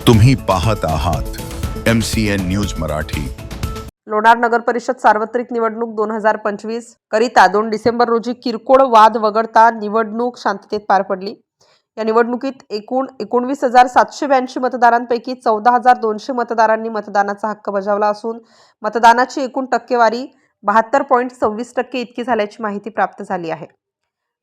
तुम्ही पाहत आहात MCN न्यूज मराठी। लोणार नगर परिषद सार्वत्रिक निवडणूक 2025 करिता 2 डिसेंबर रोजी किरकोळ वाद वगळता निवडणूक शांततेत पार पडली। या निवडणुकीत एकूण 19,782 मतदारांपैकी 14,200 मतदारांनी मतदानाचा हक्क बजावला असून मतदानाची एकूण टक्केवारी 72.26% इतकी झाल्याची माहिती प्राप्त झाली आहे।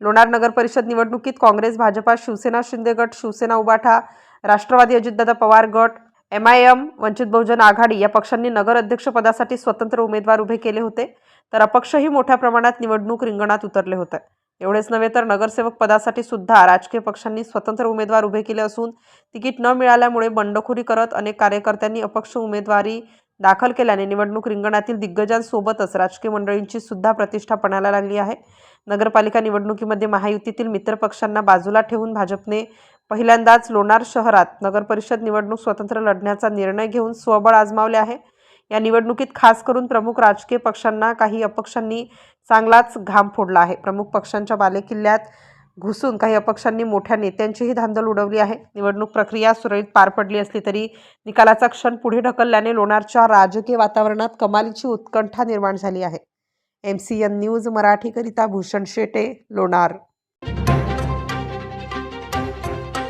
लोणार नगर परिषद निवडणुकीत काँग्रेस, भाजपा, शिवसेना शिंदे गट, शिवसेना उबाठा, राष्ट्रवादी अजितदादा पवार गट, MIM, वंचित बहुजन आघाडी या पक्षांनी नगर अध्यक्षपदासाठी स्वतंत्र उमेदवार उभे केले होते, तर अपक्षही मोठ्या प्रमाणात निवडणूक रिंगणात उतरले होते। एवढेच नव्हे तर नगरसेवक पदासाठी सुद्धा राजकीय पक्षांनी स्वतंत्र उमेदवार उभे केले असून तिकीट न मिळाल्यामुळे बंडखोरी करत अनेक कार्यकर्त्यांनी अपक्ष उमेदवारी दाखल केल्याने निवडणूक रिंगणातील दिग्गजांसोबतच राजकीय मंडळींची सुद्धा प्रतिष्ठा पणाला लागली आहे। नगरपालिका निवडणुकीमध्ये महायुतीतील मित्र पक्षांना बाजूला ठेवून भाजपने पहिल्यांदाच लोणार शहरात नगरपरिषद निवडणूक स्वतंत्र लढण्याचा निर्णय घेऊन स्वबळ आजमावले आहे। या निवडणुकीत खास करून प्रमुख राजकीय पक्षांना काही अपक्षांनी चांगलाच घाम फोडला आहे। प्रमुख पक्षांच्या बालेकिल्ल्यात घुसून काही अपक्षांनी मोठ्या नेत्यांचीही धांदल उडवली आहे। निवडणूक प्रक्रिया सुरळीत पार पडली असली तरी निकालाचा क्षण पुढे ढकलल्याने लोणारच्या राजकीय वातावरणात कमालीची उत्कंठा निर्माण झाली आहे। MCN न्यूज मराठीकरिता भूषण शेटे, लोणार।